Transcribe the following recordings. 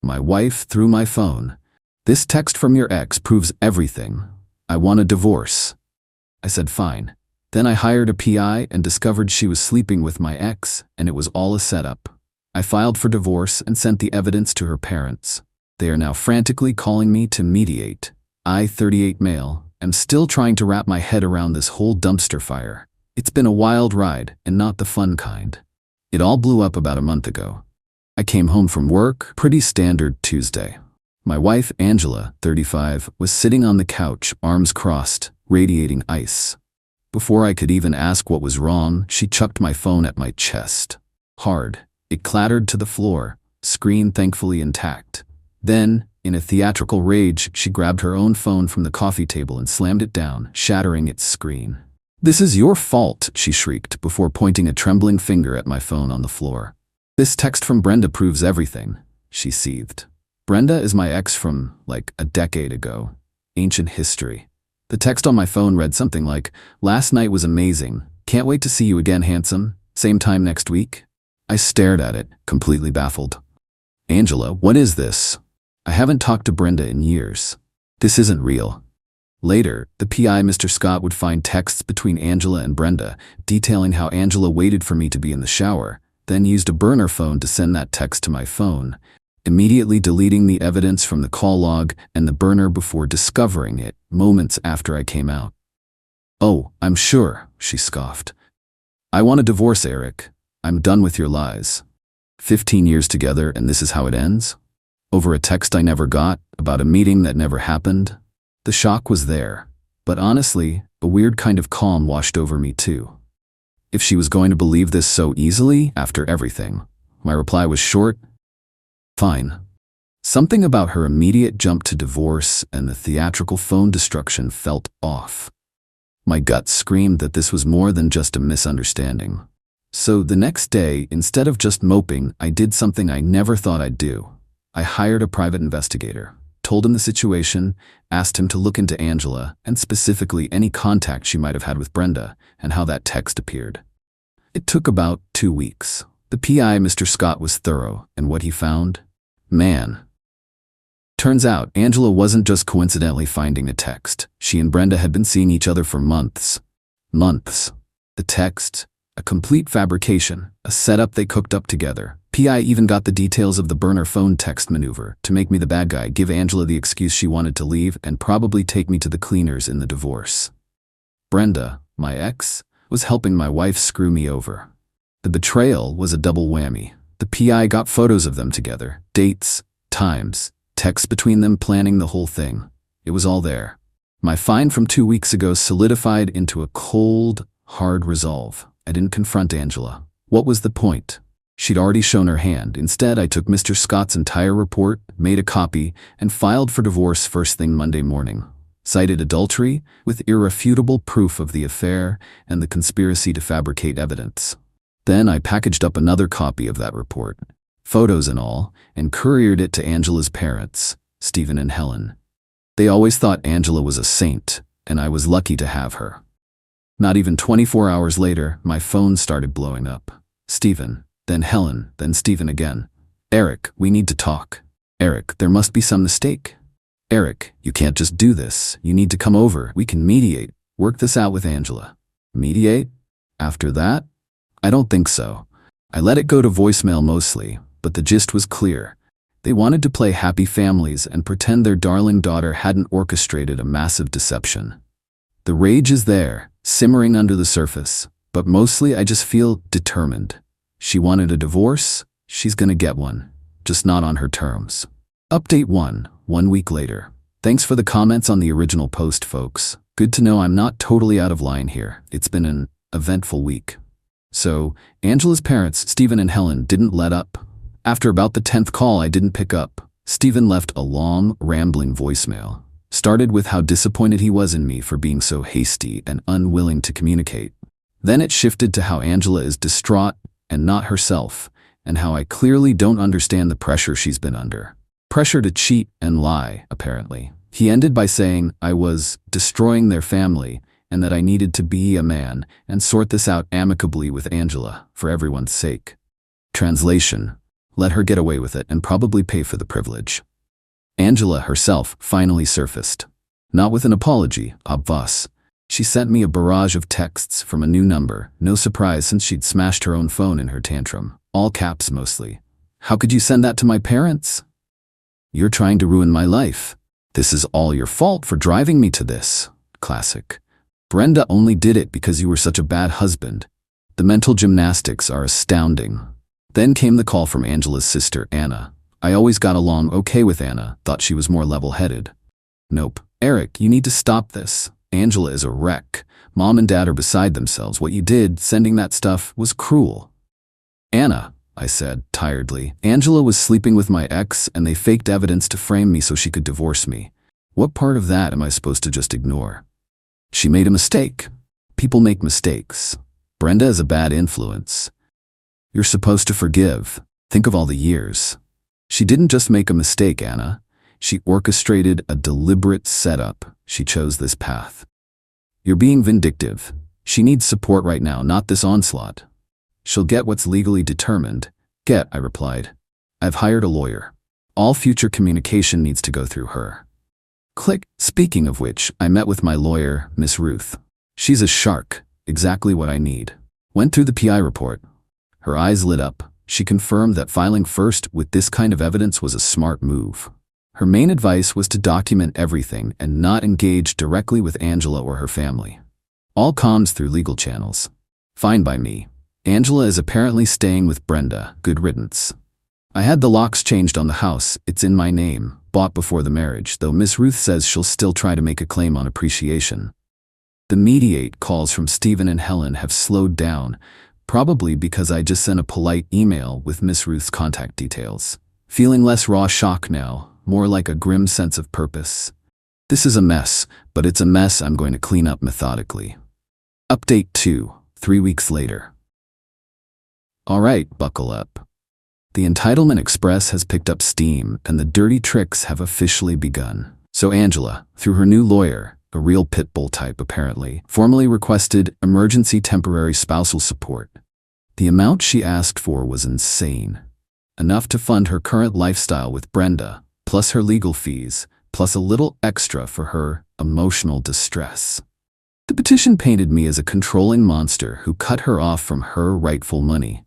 My wife through my phone. This text from your ex proves everything. I want a divorce. I said fine. Then I hired a PI and discovered she was sleeping with my ex, and it was all a setup. I filed for divorce and sent the evidence to her parents. They are now frantically calling me to mediate. I, 38 male, am still trying to wrap my head around this whole dumpster fire. It's been a wild ride, and not the fun kind. It all blew up about a month ago. I came home from work, pretty standard Tuesday. My wife, Angela, 35, was sitting on the couch, arms crossed, radiating ice. Before I could even ask what was wrong, she chucked my phone at my chest. Hard. It clattered to the floor, screen thankfully intact. Then, in a theatrical rage, she grabbed her own phone from the coffee table and slammed it down, shattering its screen. "This is your fault," she shrieked before pointing a trembling finger at my phone on the floor. "This text from Brenda proves everything," she seethed. Brenda is my ex from, like, a decade ago. Ancient history. The text on my phone read something like, "Last night was amazing. Can't wait to see you again, handsome. Same time next week." I stared at it, completely baffled. "Angela, what is this? I haven't talked to Brenda in years. This isn't real." Later, the PI, Mr. Scott, would find texts between Angela and Brenda, detailing how Angela waited for me to be in the shower, then used a burner phone to send that text to my phone, immediately deleting the evidence from the call log and the burner before discovering it, moments after I came out. "Oh, I'm sure," she scoffed. "I want a divorce, Eric. I'm done with your lies. 15 years together and this is how it ends? Over a text I never got, about a meeting that never happened?" The shock was there, but honestly, a weird kind of calm washed over me too. If she was going to believe this so easily after everything, my reply was short, "Fine." Something about her immediate jump to divorce and the theatrical phone destruction felt off. My gut screamed that this was more than just a misunderstanding. So the next day, instead of just moping, I did something I never thought I'd do. I hired a private investigator, told him the situation, asked him to look into Angela, and specifically any contact she might have had with Brenda, and how that text appeared. It took about 2 weeks. The PI, Mr. Scott, was thorough, and what he found? Man. Turns out, Angela wasn't just coincidentally finding a text. She and Brenda had been seeing each other for months. Months. The text, a complete fabrication, a setup they cooked up together. PI even got the details of the burner phone text maneuver to make me the bad guy, give Angela the excuse she wanted to leave, and probably take me to the cleaners in the divorce. Brenda, my ex, was helping my wife screw me over. The betrayal was a double whammy. The PI got photos of them together, dates, times, texts between them planning the whole thing. It was all there. My fine from 2 weeks ago solidified into a cold, hard resolve. I didn't confront Angela. What was the point? She'd already shown her hand. Instead, I took Mr. Scott's entire report, made a copy, and filed for divorce first thing Monday morning. Cited adultery with irrefutable proof of the affair and the conspiracy to fabricate evidence. Then I packaged up another copy of that report, photos and all, and couriered it to Angela's parents, Stephen and Helen. They always thought Angela was a saint, and I was lucky to have her. Not even 24 hours later, my phone started blowing up. Stephen, then Helen, then Stephen again. "Eric, we need to talk. Eric, there must be some mistake. Eric, you can't just do this. You need to come over. We can mediate. Work this out with Angela." Mediate? After that? I don't think so. I let it go to voicemail mostly, but the gist was clear. They wanted to play happy families and pretend their darling daughter hadn't orchestrated a massive deception. The rage is there, simmering under the surface, but mostly I just feel determined. She wanted a divorce, she's gonna get one, just not on her terms. Update 1 week later. Thanks for the comments on the original post, folks. Good to know I'm not totally out of line here. It's been an eventful week. So, Angela's parents, Stephen and Helen, didn't let up. After about the 10th call I didn't pick up, Stephen left a long, rambling voicemail. Started with how disappointed he was in me for being so hasty and unwilling to communicate. Then it shifted to how Angela is distraught and not herself, and how I clearly don't understand the pressure she's been under. Pressure to cheat and lie, apparently. He ended by saying I was destroying their family and that I needed to be a man and sort this out amicably with Angela, for everyone's sake. Translation. let her get away with it and probably pay for the privilege. Angela herself finally surfaced. Not with an apology, obviously. She sent me a barrage of texts from a new number, no surprise since she'd smashed her own phone in her tantrum. All caps mostly. How could you send that to my parents? You're trying to ruin my life. This is all your fault for driving me to this. Classic. Brenda only did it because you were such a bad husband. The mental gymnastics are astounding. Then came the call from Angela's sister, Anna. I always got along okay with Anna, thought she was more level-headed. Nope. Eric, you need to stop this. Angela is a wreck. Mom and Dad are beside themselves. What you did, sending that stuff, was cruel. Anna, I said, tiredly. Angela was sleeping with my ex, and they faked evidence to frame me so she could divorce me. What part of that am I supposed to just ignore? She made a mistake. People make mistakes. Brenda is a bad influence. You're supposed to forgive. Think of all the years. She didn't just make a mistake, Anna. She orchestrated a deliberate setup. She chose this path. You're being vindictive. She needs support right now, not this onslaught. She'll get what's legally determined. Get, I replied. I've hired a lawyer. All future communication needs to go through her. Click. Speaking of which, I met with my lawyer, Miss Ruth. She's a shark, exactly what I need. Went through the PI report. Her eyes lit up. She confirmed that filing first with this kind of evidence was a smart move. Her main advice was to document everything and not engage directly with Angela or her family. All comms through legal channels. Fine by me. Angela is apparently staying with Brenda. Good riddance. I had the locks changed on the house. It's in my name, bought before the marriage, though Miss Ruth says she'll still try to make a claim on appreciation. The mediate calls from Stephen and Helen have slowed down, probably because I just sent a polite email with Miss Ruth's contact details. Feeling less raw shock now, more like a grim sense of purpose. This is a mess, but it's a mess I'm going to clean up methodically. Update 2, 3 weeks later. Alright, buckle up. The Entitlement Express has picked up steam and the dirty tricks have officially begun. So Angela, through her new lawyer, a real pit bull type apparently, formally requested emergency temporary spousal support. The amount she asked for was insane. Enough to fund her current lifestyle with Brenda, plus her legal fees, plus a little extra for her emotional distress. The petition painted me as a controlling monster who cut her off from her rightful money.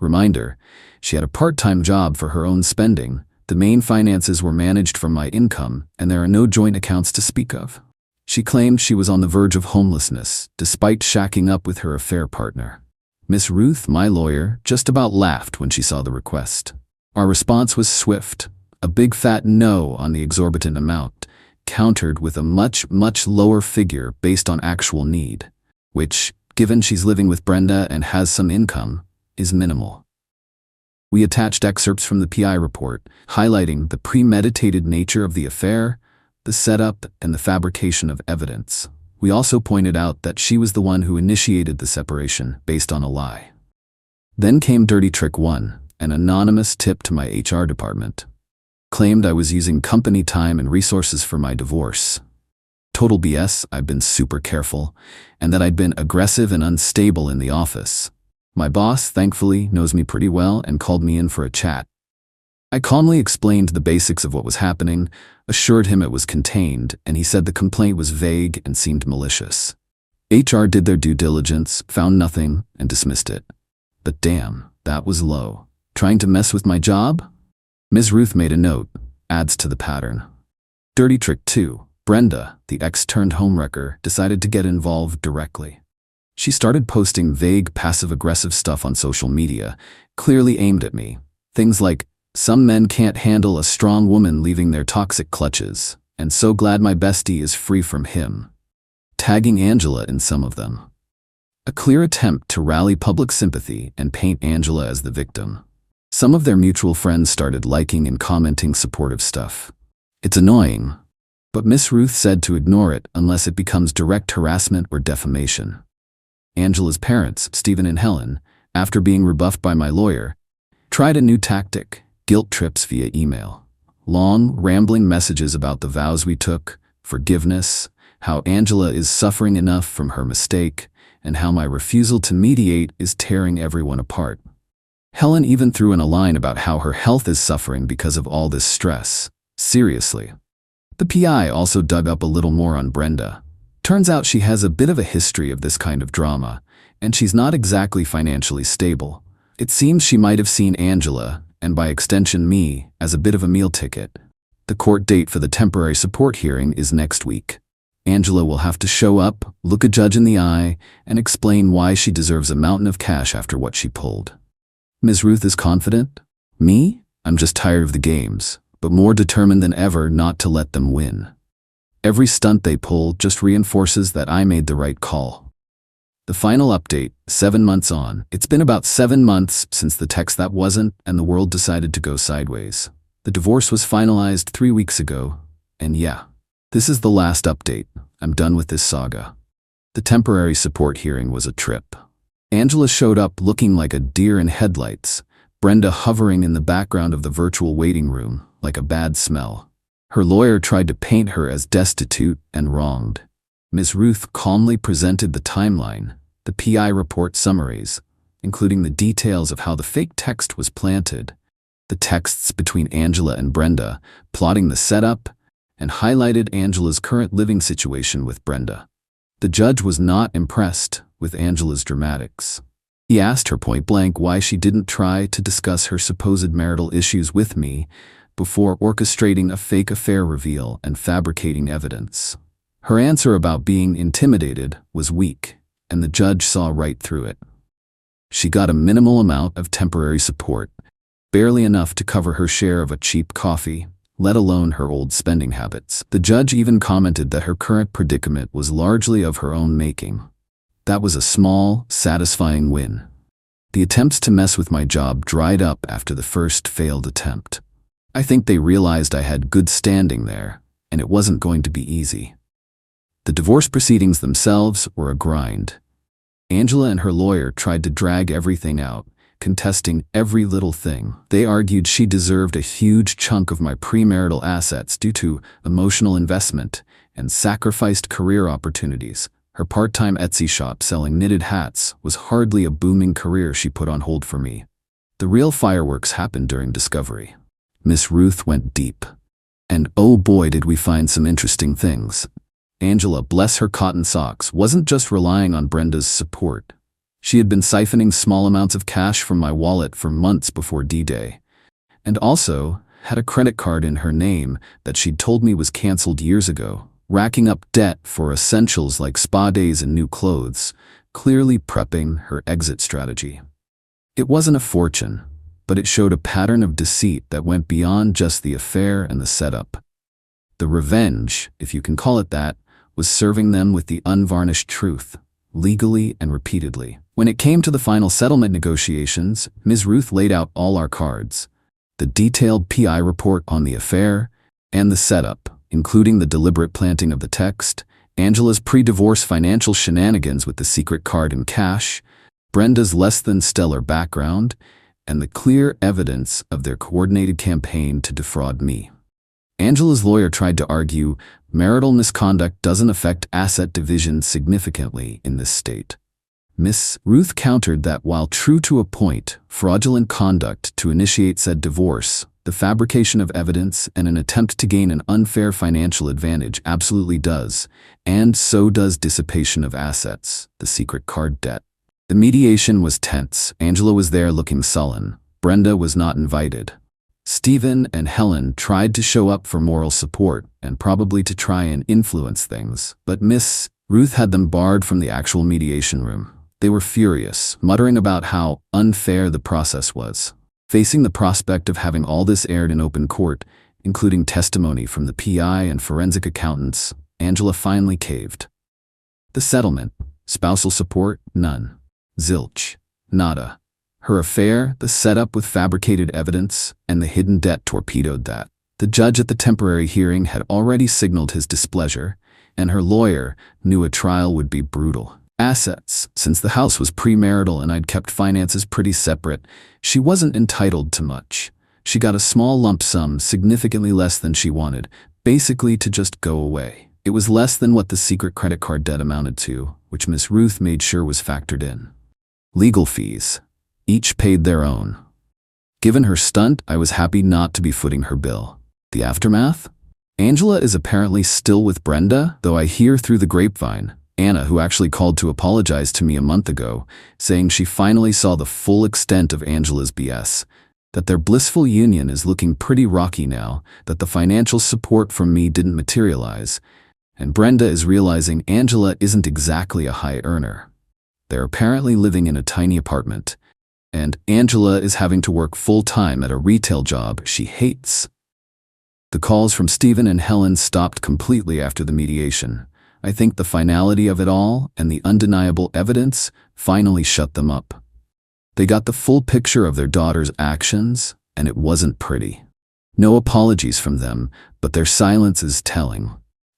Reminder, she had a part-time job for her own spending, the main finances were managed from my income, and there are no joint accounts to speak of. She claimed she was on the verge of homelessness, despite shacking up with her affair partner. Miss Ruth, my lawyer, just about laughed when she saw the request. Our response was swift, a big fat no on the exorbitant amount, countered with a much, much lower figure based on actual need, which, given she's living with Brenda and has some income, is minimal. We attached excerpts from the PI report, highlighting the premeditated nature of the affair, the setup, and the fabrication of evidence. We also pointed out that she was the one who initiated the separation based on a lie. Then came Dirty Trick 1, an anonymous tip to my HR department. Claimed I was using company time and resources for my divorce. Total BS, I've been super careful, and that I'd been aggressive and unstable in the office. My boss, thankfully, knows me pretty well and called me in for a chat. I calmly explained the basics of what was happening, assured him it was contained, and he said the complaint was vague and seemed malicious. HR did their due diligence, found nothing, and dismissed it. But damn, that was low. Trying to mess with my job? Ms. Ruth made a note, adds to the pattern. Dirty Trick 2, Brenda, the ex-turned homewrecker, decided to get involved directly. She started posting vague passive-aggressive stuff on social media, clearly aimed at me. Things like, "Some men can't handle a strong woman leaving their toxic clutches, and so glad my bestie is free from him." Tagging Angela in some of them. A clear attempt to rally public sympathy and paint Angela as the victim. Some of their mutual friends started liking and commenting supportive stuff. It's annoying, but Miss Ruth said to ignore it unless it becomes direct harassment or defamation. Angela's parents, Stephen and Helen, after being rebuffed by my lawyer, tried a new tactic, guilt trips via email. Long, rambling messages about the vows we took, forgiveness, how Angela is suffering enough from her mistake, and how my refusal to mediate is tearing everyone apart. Helen even threw in a line about how her health is suffering because of all this stress. Seriously. The PI also dug up a little more on Brenda. Turns out she has a bit of a history of this kind of drama, and she's not exactly financially stable. It seems she might have seen Angela, and by extension me, as a bit of a meal ticket. The court date for the temporary support hearing is next week. Angela will have to show up, look a judge in the eye, and explain why she deserves a mountain of cash after what she pulled. Ms. Ruth is confident. Me? I'm just tired of the games, but more determined than ever not to let them win. Every stunt they pull just reinforces that I made the right call. The final update, 7 months on. It's been about 7 months since the text that wasn't, and the world decided to go sideways. The divorce was finalized 3 weeks ago, and yeah, this is the last update. I'm done with this saga. The temporary support hearing was a trip. Angela showed up looking like a deer in headlights, Brenda hovering in the background of the virtual waiting room like a bad smell. Her lawyer tried to paint her as destitute and wronged. Ms. Ruth calmly presented the timeline, the PI report summaries, including the details of how the fake text was planted, the texts between Angela and Brenda, plotting the setup, and highlighted Angela's current living situation with Brenda. The judge was not impressed with Angela's dramatics. He asked her point blank why she didn't try to discuss her supposed marital issues with me before orchestrating a fake affair reveal and fabricating evidence. Her answer about being intimidated was weak, and the judge saw right through it. She got a minimal amount of temporary support, barely enough to cover her share of a cheap coffee, let alone her old spending habits. The judge even commented that her current predicament was largely of her own making. That was a small, satisfying win. The attempts to mess with my job dried up after the first failed attempt. I think they realized I had good standing there, and it wasn't going to be easy. The divorce proceedings themselves were a grind. Angela and her lawyer tried to drag everything out, contesting every little thing. They argued she deserved a huge chunk of my premarital assets due to emotional investment and sacrificed career opportunities. Her part-time Etsy shop selling knitted hats was hardly a booming career she put on hold for me. The real fireworks happened during discovery. Miss Ruth went deep. And oh boy did we find some interesting things. Angela, bless her cotton socks, wasn't just relying on Brenda's support. She had been siphoning small amounts of cash from my wallet for months before D-Day, and also had a credit card in her name that she'd told me was canceled years ago, racking up debt for essentials like spa days and new clothes, clearly prepping her exit strategy. It wasn't a fortune, but it showed a pattern of deceit that went beyond just the affair and the setup. The revenge, if you can call it that, was serving them with the unvarnished truth, legally and repeatedly. When it came to the final settlement negotiations, Ms. Ruth laid out all our cards. The detailed PI report on the affair, and the setup, including the deliberate planting of the text, Angela's pre-divorce financial shenanigans with the secret card and cash, Brenda's less-than-stellar background, and the clear evidence of their coordinated campaign to defraud me. Angela's lawyer tried to argue marital misconduct doesn't affect asset division significantly in this state. Miss Ruth countered that while true to a point, fraudulent conduct to initiate said divorce, the fabrication of evidence and an attempt to gain an unfair financial advantage absolutely does, and so does dissipation of assets, the secret card debt. The mediation was tense. Angela was there looking sullen. Brenda was not invited. Stephen and Helen tried to show up for moral support and probably to try and influence things, but Miss Ruth had them barred from the actual mediation room. They were furious, muttering about how unfair the process was. Facing the prospect of having all this aired in open court, including testimony from the PI and forensic accountants, Angela finally caved. The settlement, spousal support, none. Zilch. Nada. Her affair, the setup with fabricated evidence, and the hidden debt torpedoed that. The judge at the temporary hearing had already signaled his displeasure, and her lawyer knew a trial would be brutal. Assets. Since the house was premarital and I'd kept finances pretty separate, she wasn't entitled to much. She got a small lump sum, significantly less than she wanted, basically to just go away. It was less than what the secret credit card debt amounted to, which Miss Ruth made sure was factored in. Legal fees. Each paid their own. Given her stunt, I was happy not to be footing her bill. The aftermath? Angela is apparently still with Brenda, though I hear through the grapevine, Anna, who actually called to apologize to me a month ago, saying she finally saw the full extent of Angela's BS, that their blissful union is looking pretty rocky now, that the financial support from me didn't materialize, and Brenda is realizing Angela isn't exactly a high earner. They're apparently living in a tiny apartment, and Angela is having to work full-time at a retail job she hates. The calls from Stephen and Helen stopped completely after the mediation. I think the finality of it all and the undeniable evidence finally shut them up. They got the full picture of their daughter's actions, and it wasn't pretty. No apologies from them, but their silence is telling.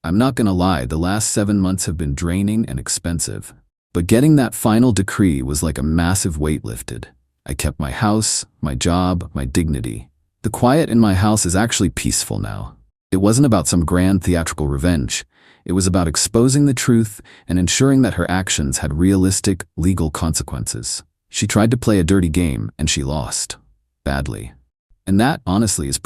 I'm not gonna lie, the last 7 months have been draining and expensive. But getting that final decree was like a massive weight lifted. I kept my house, my job, my dignity. The quiet in my house is actually peaceful now. It wasn't about some grand theatrical revenge. It was about exposing the truth and ensuring that her actions had realistic, legal consequences. She tried to play a dirty game, and she lost. Badly. And that, honestly, is pretty